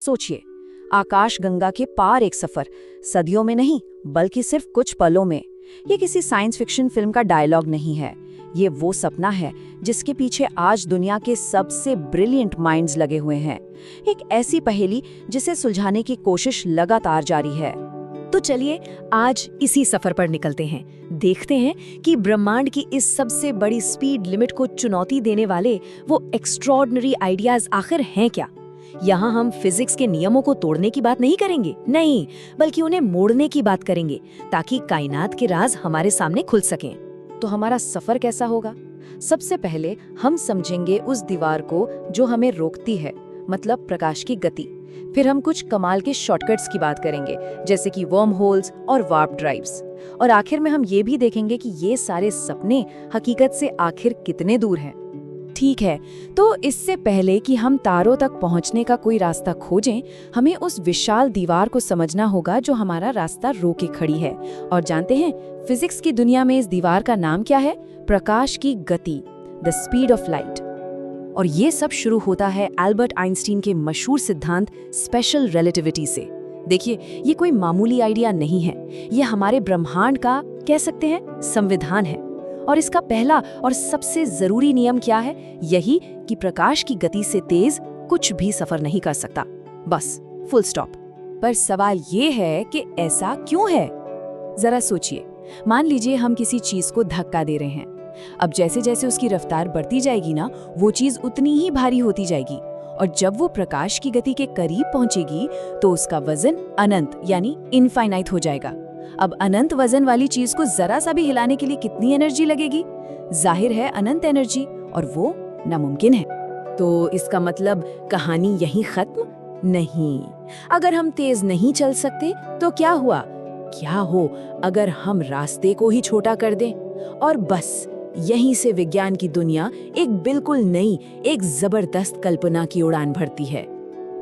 सोचिए, आकाशगंगा के पार एक सफर, सदियों में नहीं बल्कि सिर्फ कुछ पलों में। ये किसी साइंस फिक्शन फिल्म का डायलॉग नहीं है, ये वो सपना है जिसके पीछे आज दुनिया के सबसे ब्रिलियंट माइंड्स लगे हुए हैं। एक ऐसी पहेली जिसे सुलझाने की कोशिश लगातार जारी है। तो चलिए आज इसी सफर पर निकलते हैं। देखते हैं कि ब्रह्मांड की इस सबसे बड़ी स्पीड लिमिट को चुनौती देने वाले वो एक्स्ट्रॉर्डिनरी आइडियाज आखिर हैं क्या। यहाँ हम फिजिक्स के नियमों को तोड़ने की बात नहीं करेंगे, नहीं, बल्कि उन्हें मोड़ने की बात करेंगे ताकि कायनात के राज हमारे सामने खुल सकें। तो हमारा सफर कैसा होगा? सबसे पहले हम समझेंगे उस दीवार को जो हमें रोकती है, मतलब प्रकाश की गति। फिर हम कुछ कमाल के शॉर्टकट्स की बात करेंगे, जैसे कि वर्म होल्स और वार्प ड्राइव्स। और आखिर में हम ये भी देखेंगे कि ये सारे सपने हकीकत से आखिर कितने दूर हैं। ठीक है, तो इससे पहले कि हम तारों तक पहुंचने का कोई रास्ता खोजें, हमें उस विशाल दीवार को समझना होगा जो हमारा रास्ता रोके खड़ी है। और जानते हैं, फिजिक्स की दुनिया में इस दीवार का नाम क्या है? प्रकाश की गति, द स्पीड ऑफ लाइट। और ये सब शुरू होता है एल्बर्ट आइंस्टीन के मशहूर सिद्धांत स्पेशल रिलेटिविटी से। देखिए, ये कोई मामूली आइडिया नहीं है, ये हमारे ब्रह्मांड का, कह सकते हैं, संविधान है। और इसका पहला और सबसे जरूरी नियम क्या है? यही कि प्रकाश की गति से तेज कुछ भी सफर नहीं कर सकता। बस, फुल स्टॉप। पर सवाल ये है कि ऐसा क्यों है? जरा सोचिए, मान लीजिए हम किसी चीज को धक्का दे रहे हैं। अब जैसे जैसे उसकी रफ्तार बढ़ती जाएगी ना, वो चीज उतनी ही भारी होती जाएगी। और जब वो प्रकाश की गति के करीब पहुंचेगी तो उसका वजन अनंत यानी इनफाइनाइट हो जाएगा। अब अनंत वजन वाली चीज को जरा सा भी हिलाने के लिए कितनी एनर्जी लगेगी? जाहिर है, अनंत एनर्जी, और वो नामुमकिन है। तो इसका मतलब कहानी यहीं खत्म नहीं। अगर हम तेज नहीं चल सकते तो क्या हुआ? क्या हो अगर हम रास्ते को ही छोटा कर दें? और बस यहीं से विज्ञान की दुनिया एक बिल्कुल नई, एक जबरदस्त कल्पना की उड़ान भरती है।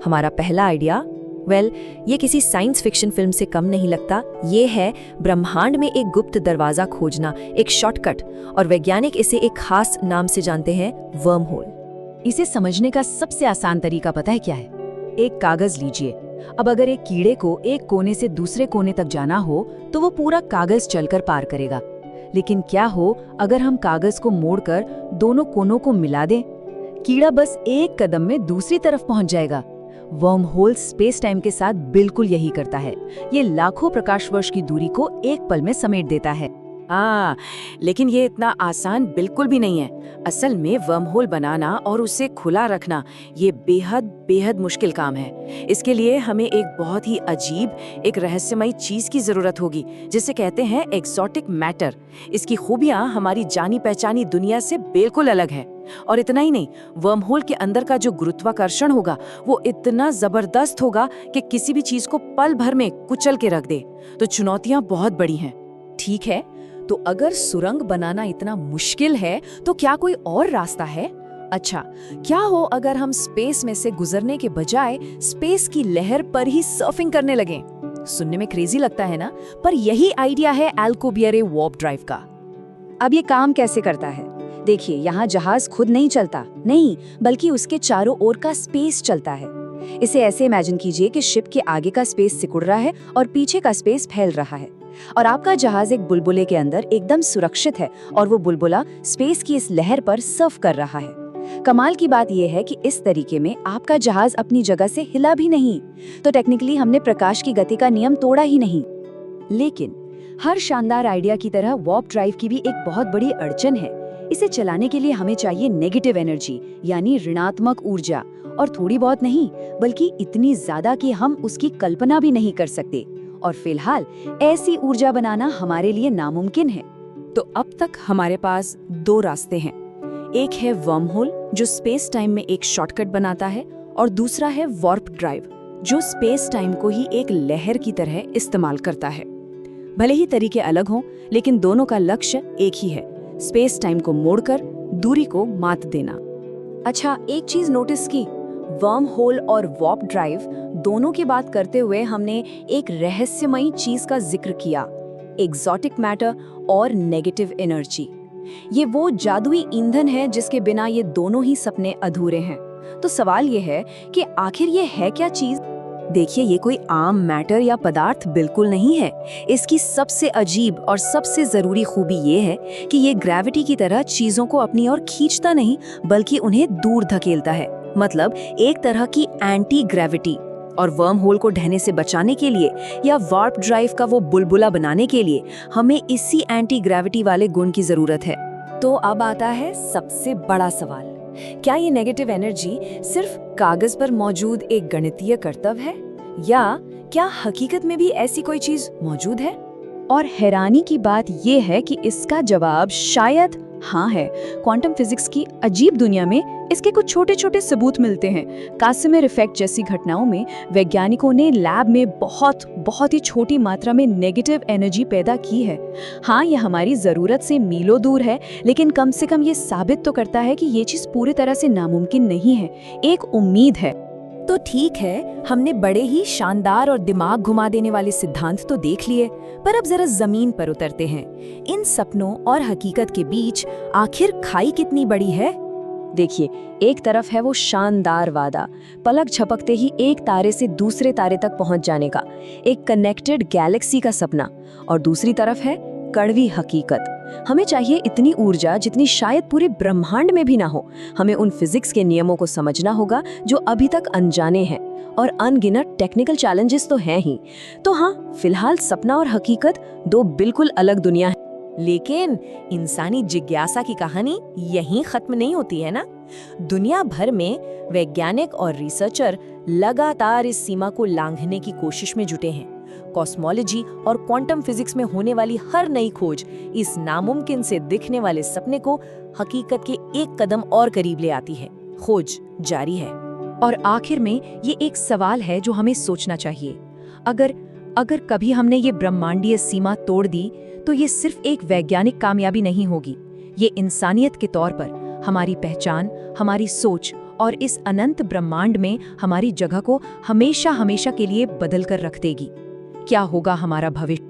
हमारा पहला आइडिया, ये किसी साइंस फिक्शन फिल्म से कम नहीं लगता। ये है ब्रह्मांड में एक गुप्त दरवाजा खोजना, एक शॉर्टकट, और वैज्ञानिक इसे एक खास नाम से जानते हैं, वर्म होल। इसे समझने का सबसे आसान तरीका पता है क्या है? एक कागज लीजिए। अब अगर एक कीड़े को एक कोने से दूसरे कोने तक जाना हो तो वो पूरा कागज चलकर पार करेगा। लेकिन क्या हो अगर हम कागज को मोड़कर दोनों कोनों को मिला दें? कीड़ा बस एक कदम में दूसरी तरफ पहुंच जाएगा। वर्म होल स्पेस टाइम के साथ बिल्कुल यही करता है। ये लाखों प्रकाश वर्ष की दूरी को एक पल में समेट देता है। लेकिन ये इतना आसान बिल्कुल भी नहीं है। असल में वर्म होल बनाना और उसे खुला रखना ये बेहद बेहद मुश्किल काम है। इसके लिए हमें एक बहुत ही अजीब, एक रहस्यमयी चीज की जरूरत होगी, जिसे कहते हैं एक्सोटिक मैटर। इसकी खूबियां हमारी जानी पहचानी दुनिया से बिल्कुल अलग है। और इतना ही नहीं, वर्म होल के अंदर का जो गुरुत्वाकर्षण होगा वो इतना जबरदस्त होगा कि किसी भी चीज को पल भर में कुचल के रख दे। तो चुनौतियां बहुत बड़ी हैं। ठीक है, तो अगर सुरंग बनाना इतना मुश्किल है तो क्या कोई और रास्ता है? अच्छा, क्या हो अगर हम स्पेस में से गुजरने के बजाय स्पेस की लहर पर ही सर्फिंग करने लगें? सुनने में क्रेजी लगता है ना, पर यही आइडिया है अल्कुबियरे वार्प ड्राइव का। अब ये काम कैसे करता है? देखिए, यहाँ जहाज खुद नहीं चलता, नहीं, बल्कि उसके चारों ओर का स्पेस चलता है। इसे ऐसे इमेजिन कीजिए कि शिप के आगे का स्पेस सिकुड़ रहा है और पीछे का स्पेस फैल रहा है, और आपका जहाज एक बुलबुले के अंदर एकदम सुरक्षित है, और वो बुलबुला स्पेस की इस लहर पर सर्फ कर रहा है। कमाल की बात यह है कि इस तरीके में आपका जहाज अपनी जगह से हिला भी नहीं। तो टेक्निकली हमने प्रकाश की गति का नियम तोड़ा ही नहीं। लेकिन हर शानदार आइडिया की तरह वार्प ड्राइव की भी एक बहुत बड़ी अड़चन है। इसे चलाने के लिए हमें चाहिए नेगेटिव एनर्जी, यानी ऋणात्मक ऊर्जा, और थोड़ी बहुत नहीं बल्कि इतनी ज्यादा कि हम उसकी कल्पना भी नहीं कर सकते। और फिलहाल ऐसी ऊर्जा बनाना हमारे लिए नामुमकिन है। तो अब तक हमारे पास दो रास्ते हैं। एक है वर्म होल जो स्पेस टाइम में एक शॉर्टकट बनाता है, और दूसरा है वार्प ड्राइव जो स्पेस टाइम को ही एक लहर की तरह इस्तेमाल करता है। भले ही तरीके अलग हों, लेकिन दोनों का लक्ष्य एक ही है, स्पेस टाइम को मोड़कर दूरी को मात देना। अच्छा, एक चीज नोटिस की, वर्म होल और वार्प ड्राइव दोनों की बात करते हुए हमने एक रहस्यमयी चीज का जिक्र किया, एक्सोटिक मैटर और नेगेटिव एनर्जी। ये वो जादुई ईंधन है जिसके बिना ये दोनों ही सपने अधूरे हैं। तो सवाल ये है कि आखिर ये है क्या चीज? देखिए, ये कोई आम मैटर या पदार्थ बिल्कुल नहीं है। इसकी सबसे अजीब और सबसे जरूरी खूबी ये है कि ये ग्रेविटी की तरह चीजों को अपनी ओर खींचता नहीं, बल्कि उन्हें दूर धकेलता है। मतलब एक तरह की एंटी ग्रेविटी। और वर्म होल को ढहने से बचाने के लिए या वार्प ड्राइव का वो बुलबुला बनाने के लिए हमें इसी एंटी ग्रेविटी वाले गुण की जरूरत है। तो अब आता है सबसे बड़ा सवाल, क्या ये नेगेटिव एनर्जी सिर्फ कागज पर मौजूद एक गणितीय कर्तव्य है, या क्या हकीकत में भी ऐसी कोई चीज मौजूद है? और हैरानी की बात ये है कि इसका जवाब शायद हाँ है। क्वांटम फिजिक्स की अजीब दुनिया में इसके कुछ छोटे छोटे सबूत मिलते हैं। कासिमिर इफेक्ट जैसी घटनाओं में वैज्ञानिकों ने लैब में बहुत ही छोटी मात्रा में नेगेटिव एनर्जी पैदा की है। हाँ, ये हमारी ज़रूरत से मीलों दूर है, लेकिन कम से कम ये साबित तो करता है कि ये चीज़ पूरी तरह से नामुमकिन नहीं है, एक उम्मीद है। तो ठीक है, हमने बड़े ही शानदार और दिमाग घुमा देने वाले सिद्धांत तो देख लिए, पर अब जरा जमीन पर उतरते हैं। इन सपनों और हकीकत के बीच आखिर खाई कितनी बड़ी है? देखिए, एक तरफ है वो शानदार वादा, पलक झपकते ही एक तारे से दूसरे तारे तक पहुंच जाने का, एक कनेक्टेड गैलेक्सी का सपना, और दूसरी तरफ है कड़वी हकीकत। हमें चाहिए इतनी ऊर्जा जितनी शायद पूरे ब्रह्मांड में भी ना हो। हमें उन फिजिक्स के नियमों को समझना होगा जो अभी तक अनजाने हैं, और अनगिनत टेक्निकल चैलेंजेस तो हैं ही। तो हाँ, फिलहाल सपना और हकीकत दो बिल्कुल अलग दुनिया है। लेकिन इंसानी जिज्ञासा की कहानी यहीं खत्म नहीं होती है ना। दुनिया भर में वैज्ञानिक और रिसर्चर लगातार इस सीमा को लांघने की कोशिश में जुटे हैं। कॉस्मोलॉजी और क्वांटम फिजिक्स में होने वाली हर नई खोज इस नामुमकिन से दिखने वाले सपने को हकीकत के एक कदम और करीब ले आती है। खोज जारी है। और आखिर में ये एक सवाल है जो हमें सोचना चाहिए। अगर कभी हमने ये ब्रह्मांडीय सीमा तोड़ दी, तो ये सिर्फ एक वैज्ञानिक कामयाबी नहीं होगी। ये इंसानियत के तौर पर हमारी पहचान, हमारी सोच और इस अनंत ब्रह्मांड में हमारी जगह को हमेशा हमेशा के लिए बदल कर रख देगी। क्या होगा हमारा भविष्य?